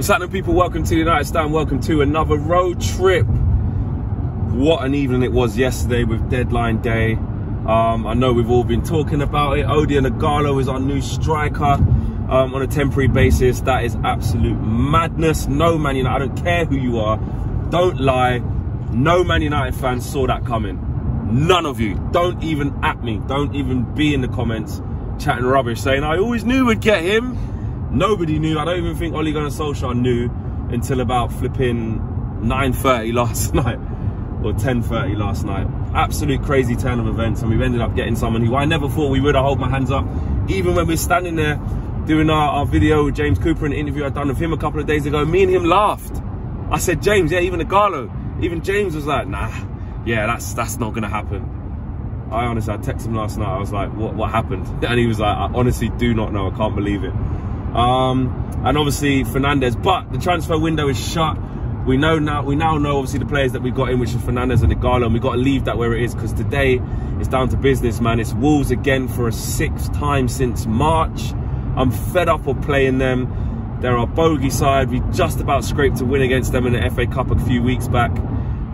What's happening, people? Welcome to the United Stand. Welcome to another road trip. What an evening it was yesterday with deadline day. I know we've all been talking about it. Odion Ighalo is our new striker on a temporary basis. That is absolute madness. No Man United, I don't care who you are, don't lie. No Man United fans saw that coming. None of you. Don't even at me. Don't even be in the comments chatting rubbish saying I always knew we'd get him. Nobody knew. I don't even think Ole Gunnar Solskjaer knew until about flipping 9:30 last night or 10:30 last night. Absolute crazy turn of events, and we've ended up getting someone who I never thought we would. I hold my hands up. Even when we're standing there doing our video with James Cooper, an interview I'd done with him a couple of days ago, me and him laughed. I said, James, yeah, even Ighalo, even James was like, nah, yeah, that's not gonna happen. I texted him last night. I was like, what happened? And he was like, I honestly do not know. I can't believe it. And obviously Fernandes, but the transfer window is shut. We now know obviously the players that we've got in, which is Fernandes and Ighalo, and we've got to leave that where it is, because today it's down to business, man. It's Wolves again for a 6th time since March. I'm fed up of playing them. They're our bogey side. We just about scraped a win against them in the FA Cup a few weeks back.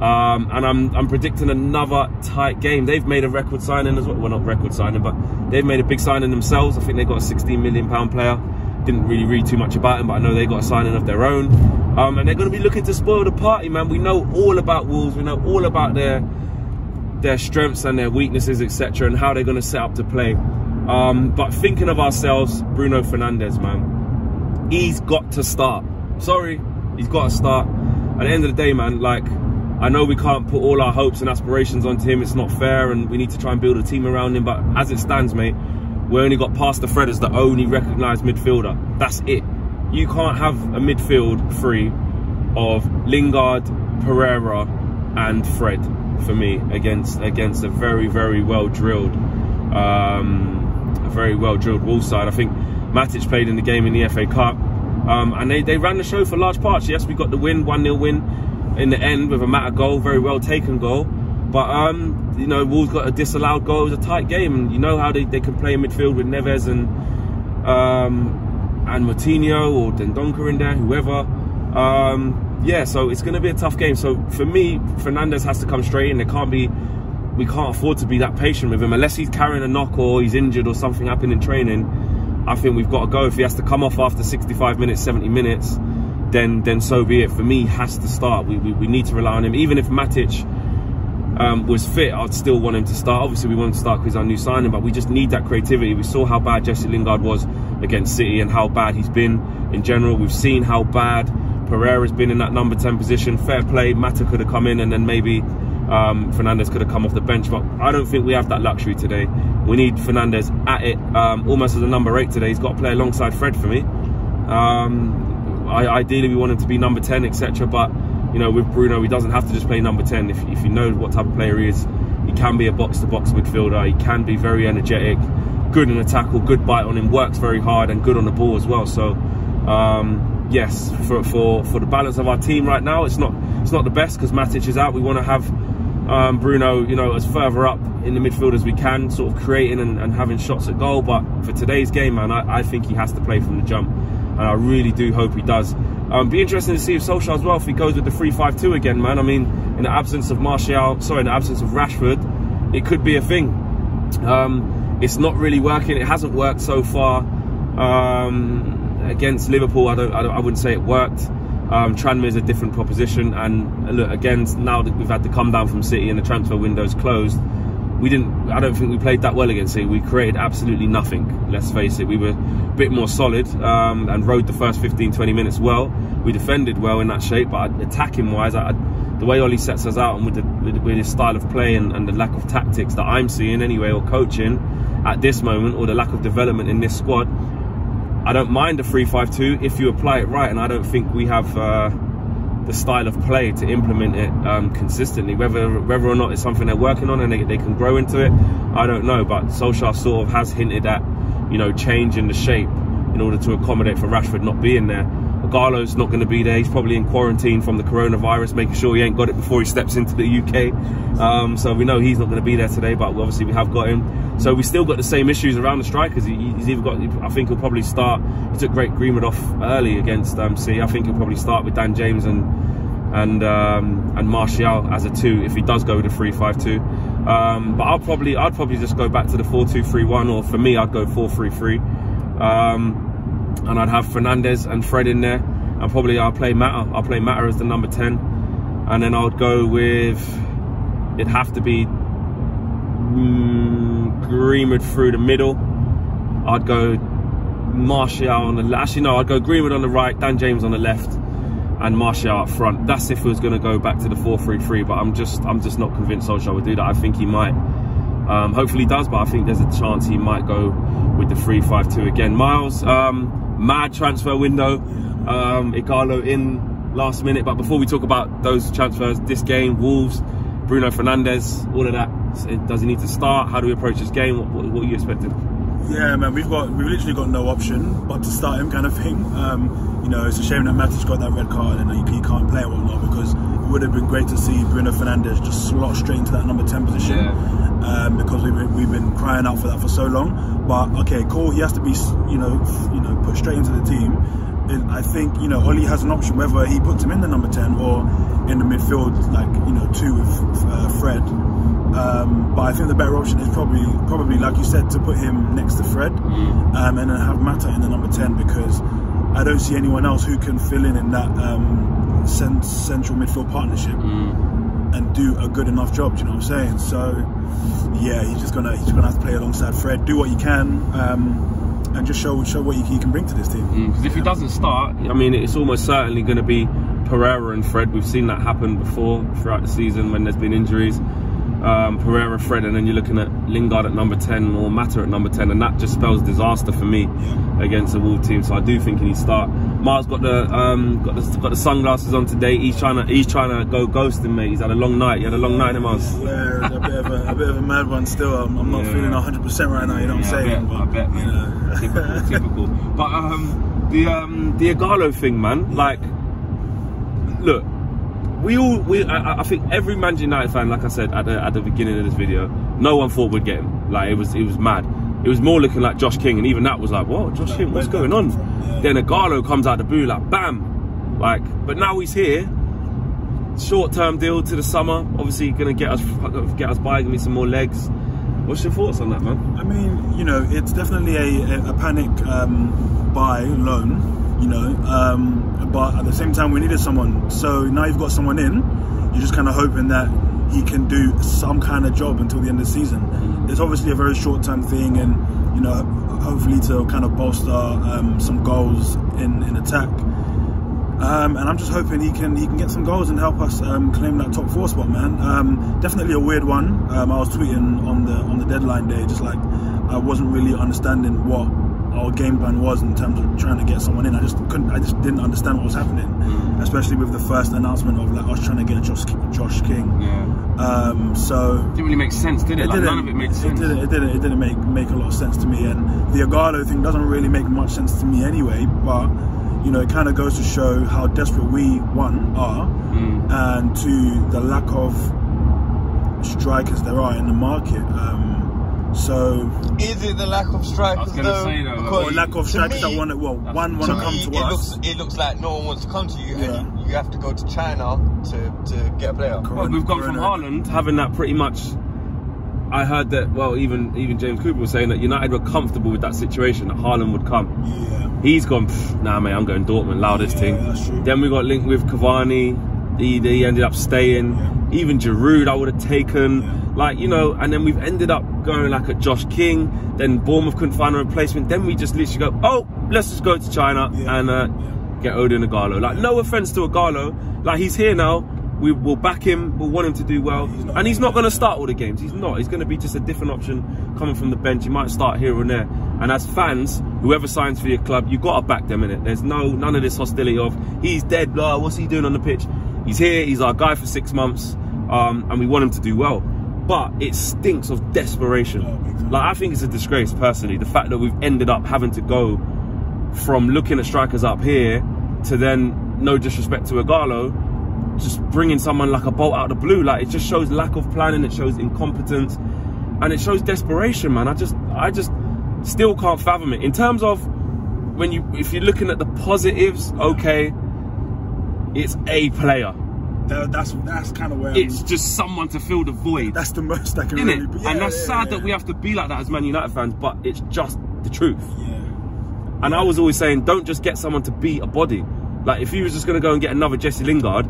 And I'm predicting another tight game. They've made a record signing as well. Well, not record signing, but they've made a big signing themselves. I think they've got a £16 million player. Didn't really read too much about him, but I know they got a signing of their own. And they're going to be looking to spoil the party, man. We know all about Wolves. We know all about their strengths and their weaknesses, etc., and how they're going to set up to play. But thinking of ourselves, Bruno Fernandes, man, he's got to start. Sorry, he's got to start. At the end of the day, man, like, I know we can't put all our hopes and aspirations onto him. It's not fair, and we need to try and build a team around him. But as it stands, mate, we only got past the Fred as the only recognised midfielder. That's it. You can't have a midfield free of Lingard, Pereira and Fred for me against a very, very well drilled Wolves side. I think Matic played in the game in the FA Cup, and they ran the show for large parts. Yes, we got the win, 1-0 win in the end with a Mata goal, very well taken goal. But you know, Wolves got a disallowed goal. It was a tight game, and you know how they can play in midfield with Neves and Moutinho or Dendoncker in there, whoever. Yeah, so it's going to be a tough game. So for me, Fernandes has to come straight in. We can't afford to be that patient with him unless he's carrying a knock or he's injured or something happened in training. I think we've got to go. If he has to come off after 65 minutes, 70 minutes, then so be it. For me, he has to start. We need to rely on him. Even if Matic was fit, I'd still want him to start. Obviously, we want him to start because he's our new signing, but we just need that creativity. We saw how bad Jesse Lingard was against City and how bad he's been in general. We've seen how bad Pereira's been in that number 10 position. Fair play, Mata could have come in, and then maybe Fernandes could have come off the bench, but I don't think we have that luxury today. We need Fernandes at it, almost as a number 8 today. He's got to play alongside Fred for me. Ideally, we want him to be number 10, etc., but you know, with Bruno, he doesn't have to just play number 10. If you know what type of player he is, he can be a box-to-box midfielder. He can be very energetic, good in a tackle, good bite on him, works very hard, and good on the ball as well. So, yes, for the balance of our team right now, it's not the best because Matic is out. We want to have Bruno, you know, as further up in the midfield as we can, sort of creating and having shots at goal. But for today's game, man, I think he has to play from the jump, and I really do hope he does. Be interesting to see if Solskjaer as well, if he goes with the 3-5-2 again, man. I mean, in the absence of Rashford, it could be a thing. It's not really working. It hasn't worked so far. Against Liverpool, I wouldn't say it worked. Tranmere is a different proposition, and look, again, now that we've had to come down from City and the transfer window's closed, I don't think we played that well against City. We created absolutely nothing, let's face it. We were a bit more solid and rode the first 15-20 minutes well. We defended well in that shape, but attacking wise, the way Ole sets us out and with his style of play and the lack of tactics that I'm seeing anyway, or coaching at this moment, or the lack of development in this squad, I don't mind the 3-5-2 if you apply it right, and I don't think we have the style of play to implement it consistently. Whether or not it's something they're working on and they can grow into it, I don't know. But Solskjaer sort of has hinted at, you know, changing the shape in order to accommodate for Rashford not being there, Ighalo's not going to be there. He's probably in quarantine from the coronavirus, making sure he ain't got it before he steps into the UK. So we know he's not going to be there today, but obviously we have got him. So we still got the same issues around the strikers. He's either got, I think he'll probably start, he took Great Greenwood off early against C. I think he'll probably start with Dan James and Martial as a 2 if he does go with a 3-5-2. But I'd probably just go back to the 4-2-3-1, or for me I'd go 4-3-3. And I'd have Fernandes and Fred in there, and probably I'll play Mata as the number 10, and then I'll go with, it'd have to be Greenwood through the middle. I'd go Martial on the, actually no, I'd go Greenwood on the right, Dan James on the left, and Martial up front. That's if it was going to go back to the 4-3-3, but I'm just not convinced Solskjaer would do that. I think he might. Hopefully he does, but I think there's a chance he might go with the 3-5-2 again. Miles, mad transfer window. Ighalo in last minute. But before we talk about those transfers, this game, Wolves, Bruno Fernandes, all of that. Does he need to start? How do we approach this game? What are you expecting? Yeah, man, we've literally got no option but to start him, kind of thing. You know, it's a shame that Matty's got that red card and he can't play and whatnot, because it would have been great to see Bruno Fernandes just slot straight into that number 10 position. Yeah. Because we've been crying out for that for so long. But okay, cool. He has to be, you know, put straight into the team. And I think, you know, Oli has an option whether he puts him in the number 10 or in the midfield, like, you know, 2 with Fred. But I think the better option is probably like you said, to put him next to Fred, and then have Mata in the number 10, because I don't see anyone else who can fill in that central midfield partnership and do a good enough job. Do you know what I'm saying? So yeah, he's gonna have to play alongside Fred, do what he can, and just show what he can bring to this team. Because if he doesn't start, I mean, it's almost certainly going to be Pereira and Fred. We've seen that happen before throughout the season when there's been injuries. Pereira, Fred, and then you're looking at Lingard at number 10 or Mata at number 10, and that just spells disaster for me against the Wolves team. So I do think he needs to start. Miles got the sunglasses on today. He's trying to go ghosting, mate. He's had a long night. You had a long night, Miles. Yeah, a bit of a mad one still. I'm not feeling 100% right now. You know what I'm saying? I bet, man. You know. Typical. But the Ighalo thing, man. Like, look. I think every Manchester United fan, like I said at the beginning of this video, no one thought we'd get him. Like, it was mad. It was more looking like Josh King, and even that was like, what, Josh King, what's going on? Then Ighalo comes out the blue, like, bam. Like, but now he's here. Short-term deal to the summer. Obviously, gonna get us by, give me some more legs. What's your thoughts on that, man? I mean, you know, it's definitely a panic buy loan. You know, but at the same time we needed someone, so now you've got someone in, you're just kind of hoping that he can do some kind of job until the end of the season. It's obviously a very short-term thing, and you know, hopefully to kind of bolster some goals in attack, and I'm just hoping he can get some goals and help us claim that top 4 spot, man. Definitely a weird one. I was tweeting on the deadline day, just like I wasn't really understanding what our game plan was in terms of trying to get someone in. I just didn't understand what was happening, especially with the first announcement of like us trying to get Josh King. Yeah. So it didn't really make sense, did it? Like, none of it made sense. It didn't make a lot of sense to me, and the Ighalo thing doesn't really make much sense to me anyway. But you know, it kind of goes to show how desperate we are, and to the lack of strikers there are in the market. So is it the lack of strikers though? Or lack of strikers that want to come to us. It looks like no one wants to come to you, and you have to go to China to get a player. Well, we've gone from Haaland having that pretty much. I heard that, well, even James Cooper was saying that United were comfortable with that situation, that Haaland would come. Yeah. He's gone, nah mate, I'm going Dortmund, loudest thing. That's true. Then we got linked with Cavani, he ended up staying. Yeah. Even Giroud I would have taken, like, you know, and then we've ended up going like a Josh King, then Bournemouth couldn't find a replacement, then we just literally go, oh, let's just go to China and get Odion Ighalo. Like, no offense to Ighalo, like, he's here now, we'll back him, we'll want him to do well, and he's not going to start all the games, he's going to be just a different option coming from the bench. He might start here and there, and as fans, whoever signs for your club, you got to back them in it. There's none of this hostility of, he's dead, blah, what's he doing on the pitch? He's here, he's our guy for 6 months, and we want him to do well. But it stinks of desperation. Like, I think it's a disgrace, personally, the fact that we've ended up having to go from looking at strikers up here to then, no disrespect to Ighalo, just bringing someone like a bolt out of the blue. Like, it just shows lack of planning, it shows incompetence, and it shows desperation, man. I just still can't fathom it. In terms of if you're looking at the positives, okay, it's a player. That's kind of where it's just someone to fill the void. That's the most I can really be. Yeah, and that's sad that we have to be like that as Man United fans, but it's just the truth. Yeah. And I was always saying, don't just get someone to be a body. Like, if you was just going to go and get another Jesse Lingard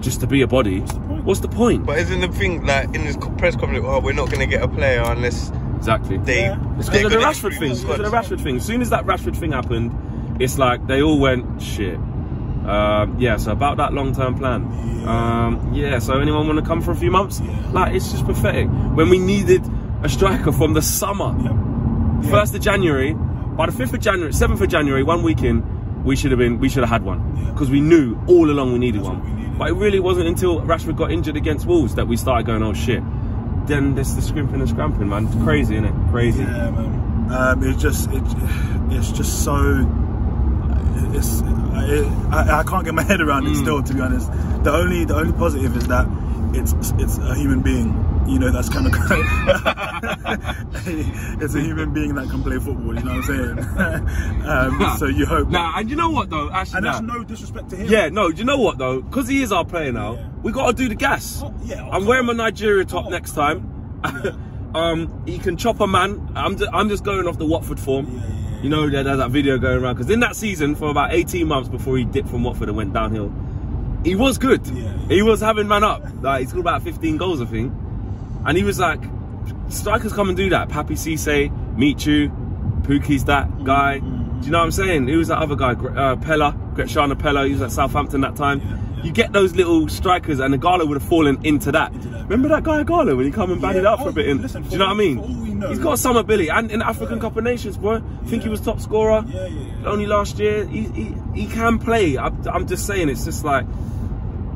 just to be a body, what's the point? But isn't the thing, like, in this press conference, oh, we're not going to get a player unless exactly it's because of the Rashford thing. It's because of the Rashford thing. As soon as that Rashford thing happened, it's like they all went, shit. Yeah, so about that long-term plan. Yeah, so anyone want to come for a few months? Like, it's just pathetic. When we needed a striker from the summer, 1st of January, by the 5th of January, 7th of January, 1 week in, we should have had one, because we knew all along we needed one. But it really wasn't until Rashford got injured against Wolves that we started going, oh shit. Then there's the scrimping and scramping, man. It's crazy, isn't it? Crazy. Yeah, man. It's just so. I can't get my head around it still, to be honest. The only positive is that it's a human being. You know, that's kind of it's a human being that can play football. You know what I'm saying? So you hope. Nah, and you know what though? Actually, and that's no disrespect to him. Yeah, no. Do you know what though? Because he is our player now, we got to do the gas. I'm wearing my Nigeria top next time. He can chop a man. I'm just going off the Watford form. You know, there's that video going around, because in that season, for about 18 months before he dipped from Watford and went downhill, he was good. He was having man up. Like, he scored about 15 goals, I think. And he was like, strikers come and do that. Papi Cisse, Michu, Pukki's that guy. Do you know what I'm saying? Who was that other guy? Gretiano Pella. He was at Southampton that time. You get those little strikers, and Ighalo would have fallen into that. Remember that guy Ighalo when he come and batted up for a bit? Do you know what I mean? He's got some ability, and in the African Cup of Nations, bro. I think he was top scorer. Only last year. He can play. I'm just saying, it's just like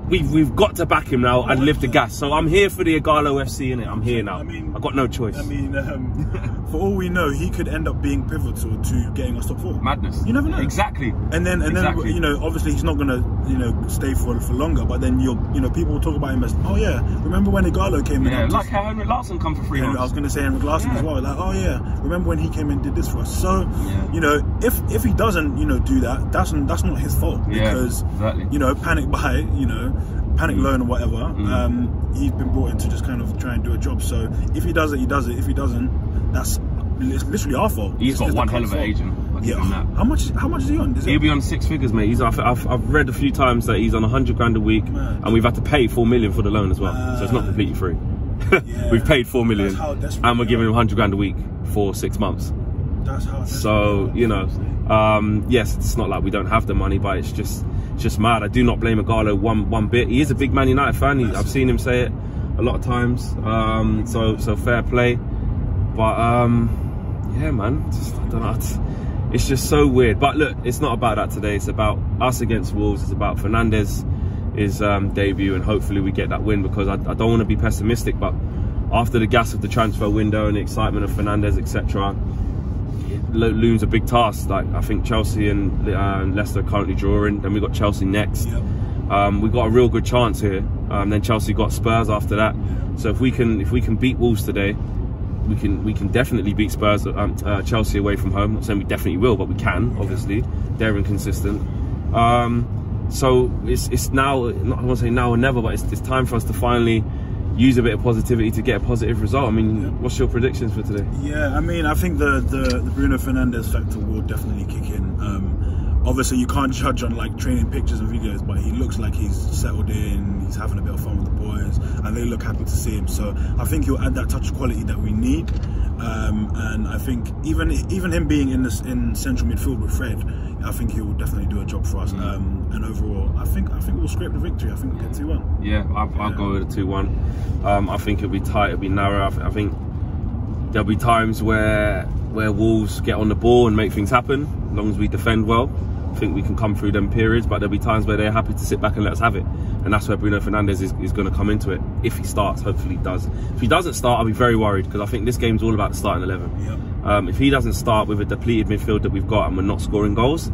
we've got to back him now and lift the gas. So I'm here for the Ighalo FC, innit? I'm here now. I've got no choice. I mean, for all we know, he could end up being pivotal to getting us top 4. Madness. You never know. Exactly. And then you know, obviously he's not gonna stay for longer. But then people will talk about him as, oh yeah, remember when Ighalo came in? Yeah, like how Henrik Larsson come for 3 months. I was gonna say Henrik Larsson as well. Like, oh yeah, remember when he came and did this for us? So you know, if he doesn't do that, that's not his fault, because panic buy, panic loan or whatever. He's been brought in to just kind of try and do a job. So if he does it, he does it. If he doesn't, that's literally our fault. He's got one hell of an agent. How much is he on? He'll be on 6 figures, mate. I've read a few times that he's on 100 grand a week, and we've had to pay 4 million for the loan as well. So it's not completely free. We've paid 4 million, and we're giving him 100 grand a week for 6 months. That's how. So yes, it's not like we don't have the money, but it's just mad. I do not blame Ighalo one bit. He is a big Man United fan. I've seen him say it a lot of times. So fair play. But yeah, man, I don't know. It's just so weird. But look, it's not about that today. It's about us against Wolves. It's about Fernandes' debut, and hopefully we get that win, because I don't want to be pessimistic, but after the gas of the transfer window and the excitement of Fernandes, etc., it looms a big task. Like, I think Chelsea and Leicester are currently drawing. Then we got Chelsea next. We got a real good chance here. Then Chelsea got Spurs after that. So if we can beat Wolves today, we can definitely beat Spurs, Chelsea away from home. Not saying we definitely will, but we can. Obviously, they're inconsistent. So it's now. I want to say now or never, but it's time for us to finally use a bit of positivity to get a positive result. I mean, what's your predictions for today? Yeah, I mean, I think the Bruno Fernandes factor will definitely kick in. Obviously, you can't judge on like training pictures and videos, but he looks like he's settled in, he's having a bit of fun with the boys, and they look happy to see him. So I think he'll add that touch of quality that we need. And I think even him being in central midfield with Fred, I think he will definitely do a job for us. And overall, I think we'll scrape the victory. I think we'll get 2-1. Yeah, I'll go with a 2-1. I think it'll be tight, it'll be narrow. I think there'll be times where Wolves get on the ball and make things happen, as long as we defend well. I think we can come through them periods, but there'll be times where they're happy to sit back and let us have it, and that's where Bruno Fernandes is going to come into it. If he starts, hopefully he does. If he doesn't start, I'll be very worried, because I think this game's all about the starting 11. If he doesn't start with a depleted midfield that we've got and we're not scoring goals,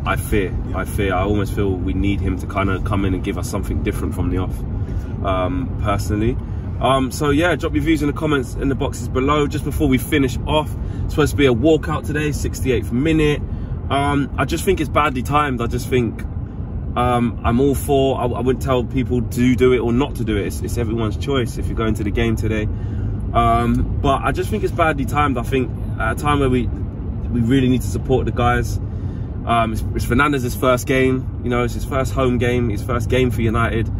I fear. I almost feel we need him to kind of come in and give us something different from the off, personally. So yeah, drop your views in the comments in the boxes below. Just before we finish off, it's supposed to be a walkout today, 68th minute. I just think it's badly timed. I just think I'm all for, I wouldn't tell people to do it or not to do it. It's everyone's choice if you're going to the game today. But I just think it's badly timed. I think at a time where we really need to support the guys. It's Fernandes' first game, you know, it's his first home game, his first game for United.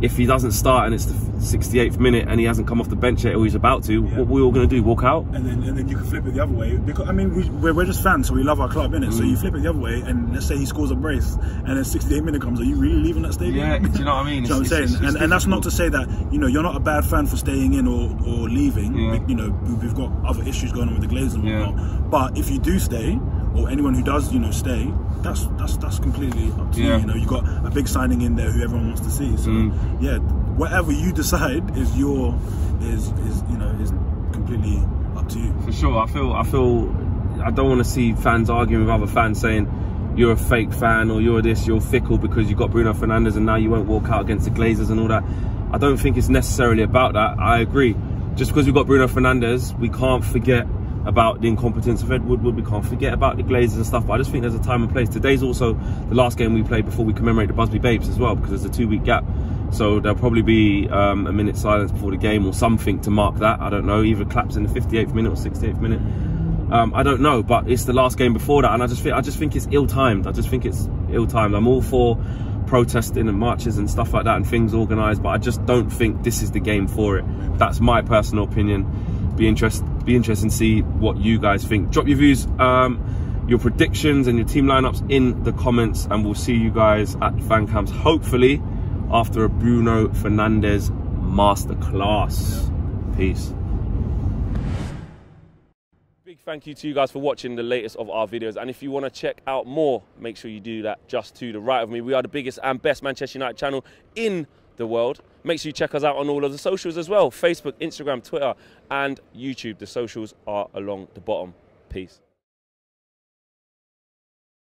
If he doesn't start and it's the 68th minute and he hasn't come off the bench yet, or he's about to, what we're all going to do, walk out? And then you can flip it the other way. Because I mean, we're just fans, so we love our club, innit? So you flip it the other way, and let's say he scores a brace, and then 68 minute comes, are you really leaving that stadium? Yeah, do you know what I mean? Do you know what I'm saying? And that's not to say that, you know, you're not a bad fan for staying in or leaving. Yeah. You know, we've got other issues going on with the Glazers and whatnot. But if you do stay, or anyone who does, you know, stay, that's completely up to you. You know, you got a big signing in there who everyone wants to see. So yeah, whatever you decide is you know, is completely up to you. For sure. I feel I don't want to see fans arguing with other fans saying you're a fake fan or you're this, you're fickle because you got Bruno Fernandes and now you won't walk out against the Glazers and all that. I don't think it's necessarily about that. I agree. Just because we've got Bruno Fernandes, we can't forget about the incompetence of Ed Woodward, we can't forget about the Glazers and stuff, but I just think there's a time and place. Today's also the last game we play before we commemorate the Busby Babes as well, because there's a 2-week gap, so there'll probably be a minute silence before the game or something to mark that. I don't know, either claps in the 58th minute or 68th minute. I don't know, but it's the last game before that, and I just think it's ill-timed. I just think it's ill-timed. I'm all for protesting and marches and stuff like that and things organised, but I just don't think this is the game for it. That's my personal opinion. Be interested to see what you guys think. Drop your views, your predictions and your team lineups in the comments, and we'll see you guys at fan camps, hopefully after a Bruno Fernandes masterclass. Peace. Big thank you to you guys for watching the latest of our videos, and if you want to check out more, make sure you do that just to the right of me. We are the biggest and best Manchester United channel in the world. Make sure you check us out on all of the socials as well: Facebook, Instagram, Twitter and YouTube. The socials are along the bottom. Peace.